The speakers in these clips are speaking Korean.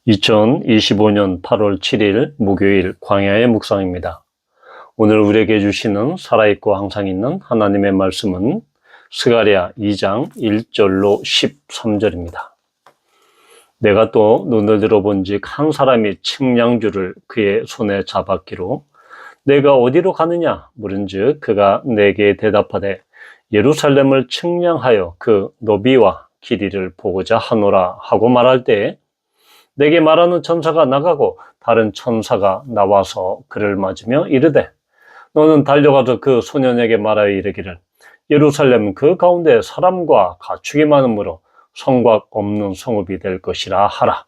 2025년 8월 7일 목요일 광야의 묵상입니다. 오늘 우리에게 주시는 살아있고 항상 있는 하나님의 말씀은 스가랴 2장 1절로 13절입니다. 내가 또 눈을 들어본즉 한 사람이 측량줄을 그의 손에 잡았기로 내가 어디로 가느냐 물은즉 그가 내게 대답하되 예루살렘을 측량하여 그 너비와 길이를 보고자 하노라 하고 말할 때 내게 말하는 천사가 나가고 다른 천사가 나와서 그를 맞으며 이르되 너는 달려가서 그 소년에게 말하여 이르기를 예루살렘 그 가운데 사람과 가축이 많으므로 성곽 없는 성읍이 될 것이라 하라.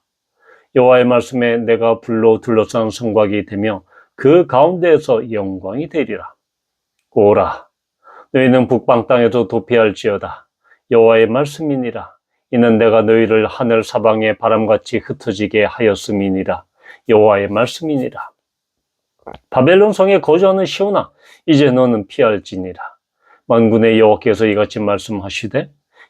여호와의 말씀에 내가 불로 둘러싼 성곽이 되며 그 가운데에서 영광이 되리라. 오라 너희는 북방 땅에서 도피할지어다. 여호와의 말씀이니라. 이는 내가 너희를 하늘 사방에 바람같이 흩어지게 하였음이니라. 여호와의 말씀이니라. 바벨론 성에 거주하는 시온아 이제 너는 피할지니라. 만군의 여호와께서 이같이 말씀하시되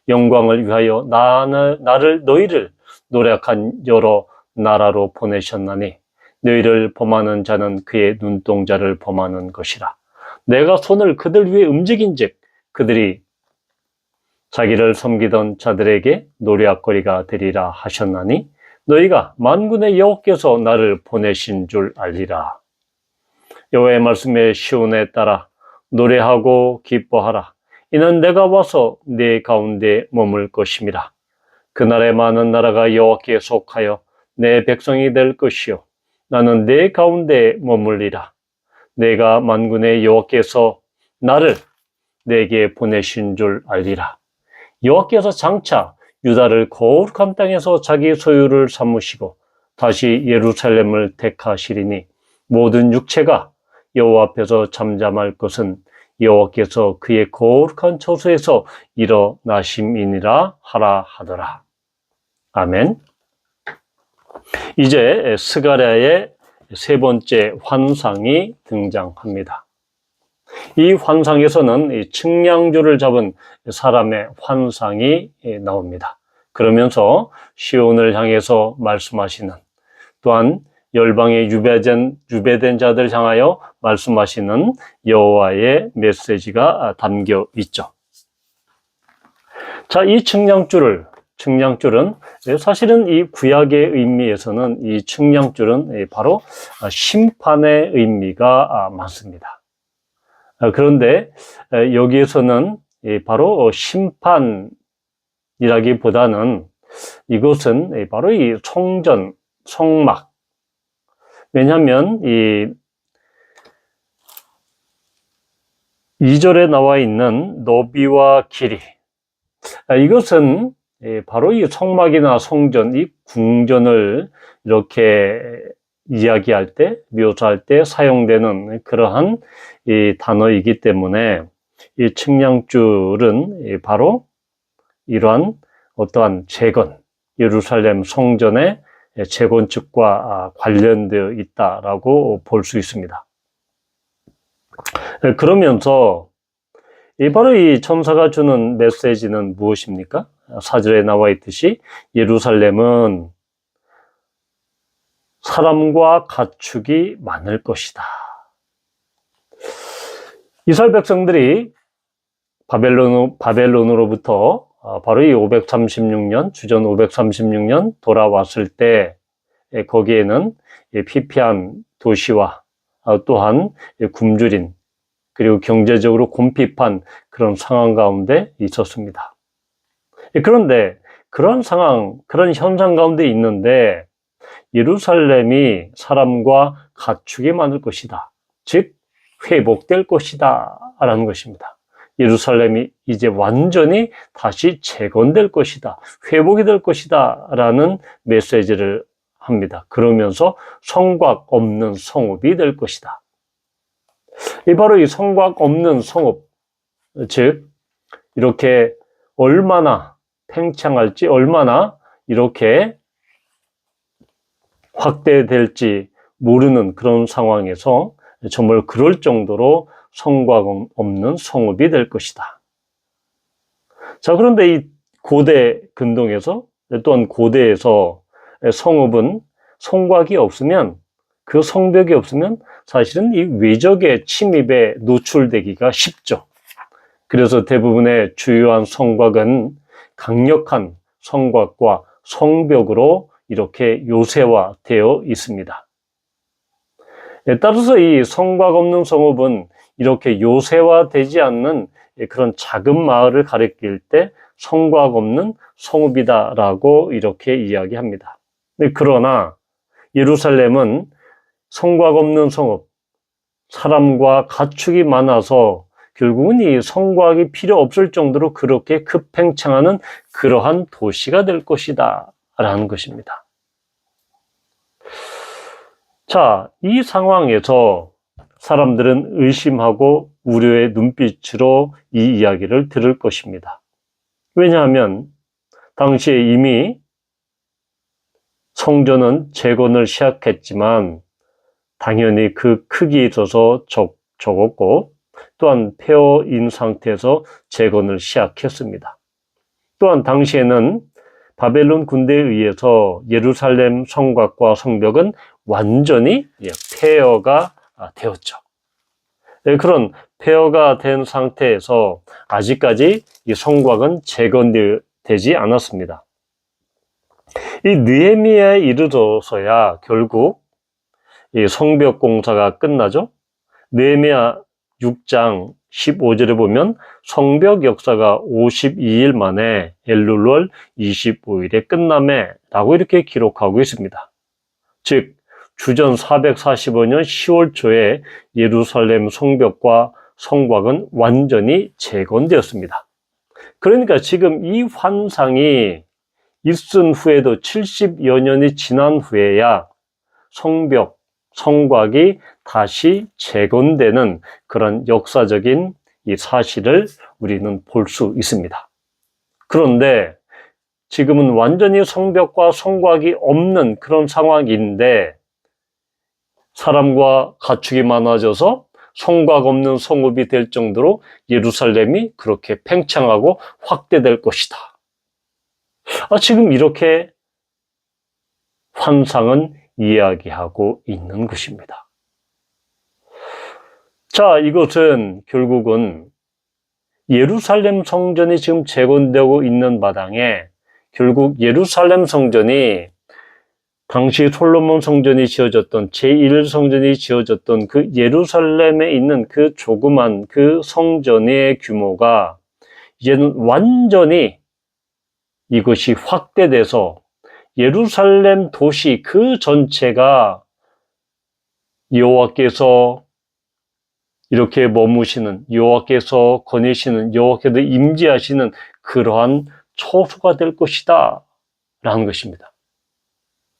영광을 위하여 나를 너희를 노력한 여러 나라로 보내셨나니 너희를 범하는 자는 그의 눈동자를 범하는 것이라. 내가 손을 그들 위에 움직인즉 그들이 자기를 섬기던 자들에게 노략거리가 되리라 하셨나니 너희가 만군의 여호와께서 나를 보내신 줄 알리라. 여호와의 말씀에 시온에 따라 노래하고 기뻐하라. 이는 내가 와서 네 가운데 머물 것임이라. 그날에 많은 나라가 여호와께 속하여 내 백성이 될 것이요 나는 네 가운데 머물리라. 내가 만군의 여호와께서 나를 내게 보내신 줄 알리라. 여호와께서 장차 유다를 거룩한 땅에서 자기 소유를 삼으시고 다시 예루살렘을 택하시리니 모든 육체가 여호와 앞에서 잠잠할 것은 여호와께서 그의 거룩한 처소에서 일어나심이니라 하라 하더라. 아멘. 이제 스가랴의 세 번째 환상이 등장합니다. 이 환상에서는 이 측량줄을 잡은 사람의 환상이 나옵니다. 그러면서 시온을 향해서 말씀하시는, 또한 열방에 유배된 자들 향하여 말씀하시는 여호와의 메시지가 담겨 있죠. 자, 이 측량줄은 사실은 이 구약의 의미에서는 이 측량줄은 바로 심판의 의미가 많습니다. 그런데 여기에서는 바로 심판이라기보다는 이것은 바로 이 성막. 왜냐하면 이 2절에 나와 있는 너비와 길이, 이것은 바로 이 성막이나 성전, 이 궁전을 이렇게 이야기할 때, 묘사할 때 사용되는 그러한 이 단어이기 때문에 이 측량줄은 바로 이러한 어떠한 재건, 예루살렘 성전의 재건축과 관련되어 있다라고 볼 수 있습니다. 그러면서 바로 이 천사가 주는 메시지는 무엇입니까? 4절에 나와 있듯이 예루살렘은 사람과 가축이 많을 것이다. 이스라엘 백성들이 바벨론으로부터 바로 이 536년, 주전 536년 돌아왔을 때 거기에는 피폐한 도시와 또한 굶주린 그리고 경제적으로 곤핍한 그런 상황 가운데 있었습니다. 그런데 그런 상황, 그런 현상 가운데 있는데 예루살렘이 사람과 가축이 많을 것이다. 즉 회복될 것이다 라는 것입니다. 예루살렘이 이제 완전히 다시 재건될 것이다, 회복이 될 것이다 라는 메시지를 합니다. 그러면서 성곽 없는 성읍이 될 것이다. 바로 이 성곽 없는 성읍, 즉 이렇게 얼마나 팽창할지, 얼마나 이렇게 확대될지 모르는 그런 상황에서 정말 그럴 정도로 성곽 없는 성읍이 될 것이다. 자, 그런데 이 고대 근동에서, 또한 고대에서 성읍은 성곽이 없으면, 그 성벽이 없으면 사실은 이 외적의 침입에 노출되기가 쉽죠. 그래서 대부분의 주요한 성곽은 강력한 성곽과 성벽으로 이렇게 요새화되어 있습니다. 따라서 이 성곽 없는 성읍은 이렇게 요새화되지 않는 그런 작은 마을을 가리킬 때 성곽 없는 성읍이다라고 이렇게 이야기합니다. 그러나 예루살렘은 성곽 없는 성읍, 사람과 가축이 많아서 결국은 이 성곽이 필요 없을 정도로 그렇게 급팽창하는 그러한 도시가 될 것이다 라는 것입니다. 자, 이 상황에서 사람들은 의심하고 우려의 눈빛으로 이 이야기를 들을 것입니다. 왜냐하면 당시에 이미 성전은 재건을 시작했지만 당연히 그 크기에 있어서 적었고 또한 폐허인 상태에서 재건을 시작했습니다. 또한 당시에는 바벨론 군대에 의해서 예루살렘 성곽과 성벽은 완전히 폐허가 되었죠. 그런 폐허가 된 상태에서 아직까지 이 성곽은 재건되지 않았습니다. 이 느헤미야에 이르러서야 결국 이 성벽 공사가 끝나죠. 느헤미야 6장 15절에 보면 성벽 역사가 52일 만에 엘룰월 25일에 끝남에 라고 이렇게 기록하고 있습니다. 즉 주전 445년 10월 초에 예루살렘 성벽과 성곽은 완전히 재건되었습니다. 그러니까 지금 이 환상이 있은 후에도 70여 년이 지난 후에야 성벽, 성곽이 다시 재건되는 그런 역사적인 이 사실을 우리는 볼 수 있습니다. 그런데 지금은 완전히 성벽과 성곽이 없는 그런 상황인데 사람과 가축이 많아져서 성곽 없는 성읍이 될 정도로 예루살렘이 그렇게 팽창하고 확대될 것이다. 지금 이렇게 환상은 이야기하고 있는 것입니다. 자, 이것은 결국은 예루살렘 성전이 지금 재건되고 있는 마당에 결국 예루살렘 성전이 당시 솔로몬 성전이 지어졌던 제1성전이 지어졌던 그 예루살렘에 있는 그 조그만 그 성전의 규모가 이제는 완전히 이것이 확대돼서 예루살렘 도시 그 전체가 여호와께서 이렇게 머무시는, 여호와께서 거니시는, 여호와께서 임재하시는 그러한 처소가 될 것이다 라는 것입니다.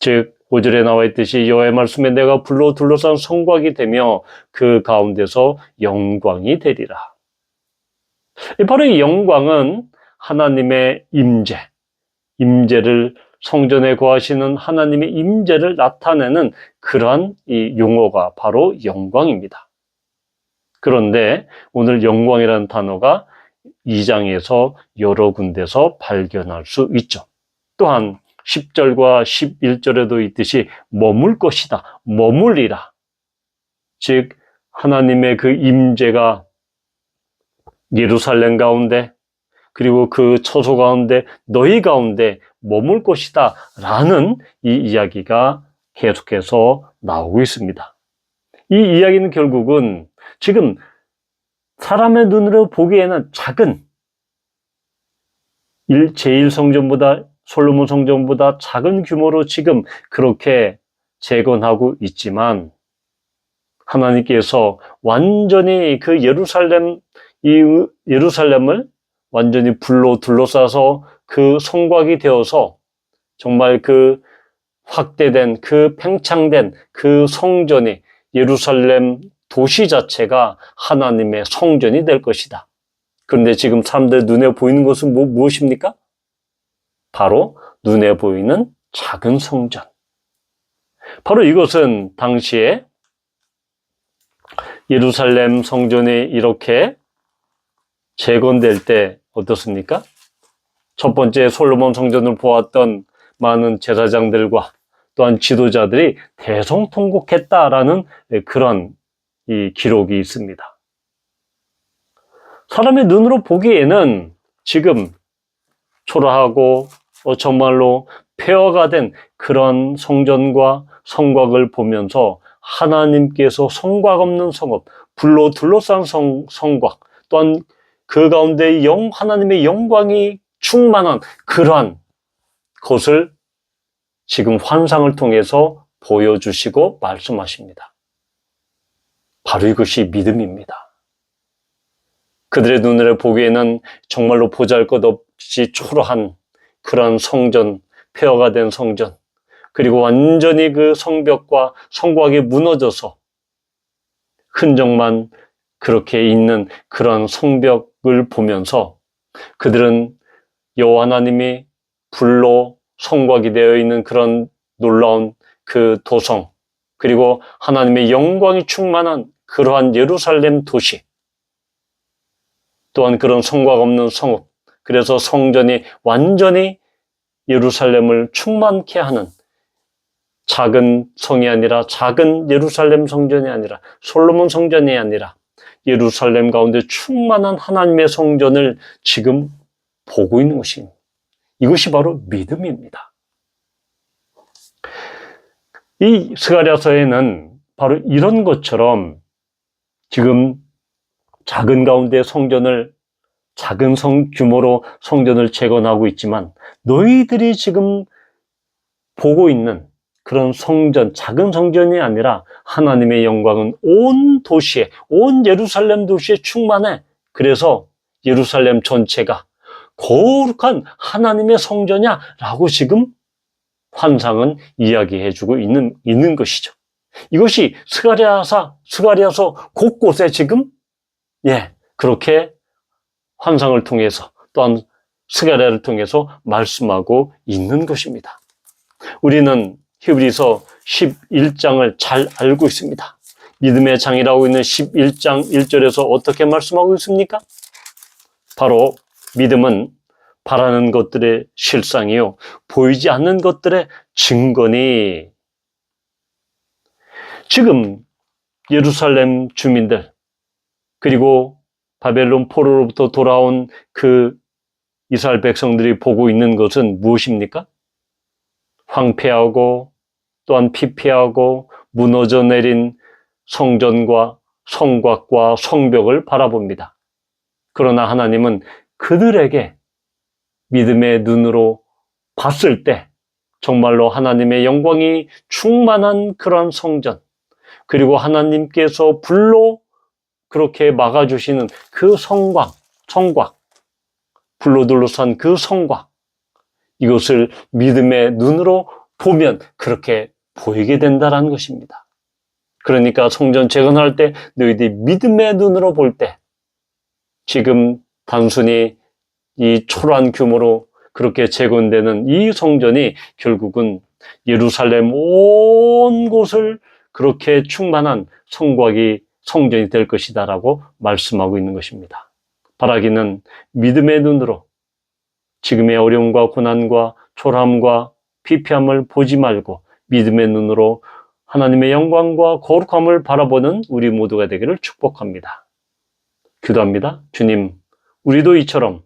즉 5절에 나와 있듯이 여호와의 말씀에 내가 불로 둘러싼 성곽이 되며 그 가운데서 영광이 되리라. 바로 이 영광은 하나님의 임재를 성전에 거하시는 하나님의 임재를 나타내는 그러한 이 용어가 바로 영광입니다. 그런데 오늘 영광이라는 단어가 2장에서 여러 군데서 발견할 수 있죠. 또한 10절과 11절에도 있듯이 머물 것이다, 머물리라. 즉 하나님의 그 임재가 예루살렘 가운데 그리고 그 처소 가운데 너희 가운데 머물 것이다 라는 이 이야기가 계속해서 나오고 있습니다. 이 이야기는 결국은 지금 사람의 눈으로 보기에는 작은 제1성전보다 솔로몬 성전보다 작은 규모로 지금 그렇게 재건하고 있지만 하나님께서 완전히 그 예루살렘을 완전히 불로 둘러싸서 그 성곽이 되어서 정말 그 확대된 그 팽창된 그 성전이 예루살렘 도시 자체가 하나님의 성전이 될 것이다. 그런데 지금 사람들 눈에 보이는 것은 무엇입니까? 바로 눈에 보이는 작은 성전. 바로 이것은 당시에 예루살렘 성전이 이렇게 재건될 때 어떻습니까? 첫 번째 솔로몬 성전을 보았던 많은 제사장들과 또한 지도자들이 대성통곡했다라는 그런 이 기록이 있습니다. 사람의 눈으로 보기에는 지금 초라하고 정말로 폐허가 된 그런 성전과 성곽을 보면서 하나님께서 성곽 없는 성읍, 불로 둘러싼 성곽, 또한 그 가운데 하나님의 영광이 충만한 그러한 것을 지금 환상을 통해서 보여주시고 말씀하십니다. 바로 이것이 믿음입니다. 그들의 눈으로 보기에는 정말로 보잘것없이 초라한 그런 성전, 폐허가 된 성전, 그리고 완전히 그 성벽과 성곽이 무너져서 흔적만 그렇게 있는 그런 성벽을 보면서 그들은 여호와 하나님이 불로 성곽이 되어 있는 그런 놀라운 그 도성, 그리고 하나님의 영광이 충만한 그러한 예루살렘 도시, 또한 그런 성곽 없는 성읍, 그래서 성전이 완전히 예루살렘을 충만케 하는 작은 성이 아니라 작은 예루살렘 성전이 아니라 솔로몬 성전이 아니라 예루살렘 가운데 충만한 하나님의 성전을 지금 보고 있는 것입니다. 이것이 바로 믿음입니다. 이 스가랴서에는 바로 이런 것처럼 지금 작은 가운데 작은 규모로 성전을 재건하고 있지만 너희들이 지금 보고 있는 그런 성전, 작은 성전이 아니라 하나님의 영광은 온 도시에, 온 예루살렘 도시에 충만해. 그래서 예루살렘 전체가 거룩한 하나님의 성전이야 라고 지금 환상은 이야기해주고 있는 것이죠. 이것이 스가랴서 곳곳에 지금 그렇게 환상을 통해서 또한 스가랴를 통해서 말씀하고 있는 것입니다. 우리는 히브리서 11장을 잘 알고 있습니다. 믿음의 장이라고 있는 11장 1절에서 어떻게 말씀하고 있습니까? 바로 믿음은 바라는 것들의 실상이요 보이지 않는 것들의 증거니. 지금 예루살렘 주민들 그리고 바벨론 포로로부터 돌아온 그 이스라엘 백성들이 보고 있는 것은 무엇입니까? 황폐하고 또한 피폐하고 무너져 내린 성전과 성곽과 성벽을 바라봅니다. 그러나 하나님은 그들에게 믿음의 눈으로 봤을 때 정말로 하나님의 영광이 충만한 그런 성전, 그리고 하나님께서 불로 그렇게 막아주시는 그 성곽, 불로 둘러싼 그 성곽, 이것을 믿음의 눈으로 보면 그렇게 보이게 된다는 것입니다. 그러니까 성전 재건할 때 너희들이 믿음의 눈으로 볼 때 지금 단순히 이 초라한 규모로 그렇게 재건되는 이 성전이 결국은 예루살렘 온 곳을 그렇게 충만한 성전이 될 것이다라고 말씀하고 있는 것입니다. 바라기는 믿음의 눈으로 지금의 어려움과 고난과 초라함과 피폐함을 보지 말고 믿음의 눈으로 하나님의 영광과 거룩함을 바라보는 우리 모두가 되기를 축복합니다. 기도합니다. 주님, 우리도 이처럼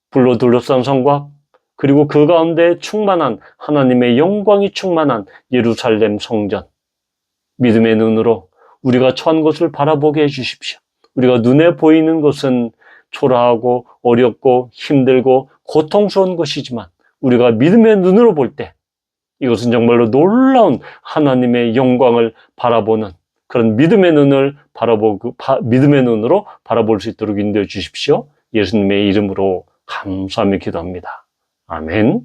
불로 둘러싼 성곽, 그리고 그 가운데 충만한 하나님의 영광이 충만한 예루살렘 성전, 믿음의 눈으로 우리가 처한 것을 바라보게 해주십시오. 우리가 눈에 보이는 것은 초라하고 어렵고 힘들고 고통스러운 것이지만 우리가 믿음의 눈으로 볼 때 이것은 정말로 놀라운 하나님의 영광을 바라보는 그런 믿음의 눈으로 바라볼 수 있도록 인도해 주십시오. 예수님의 이름으로 감사하며 기도합니다. 아멘.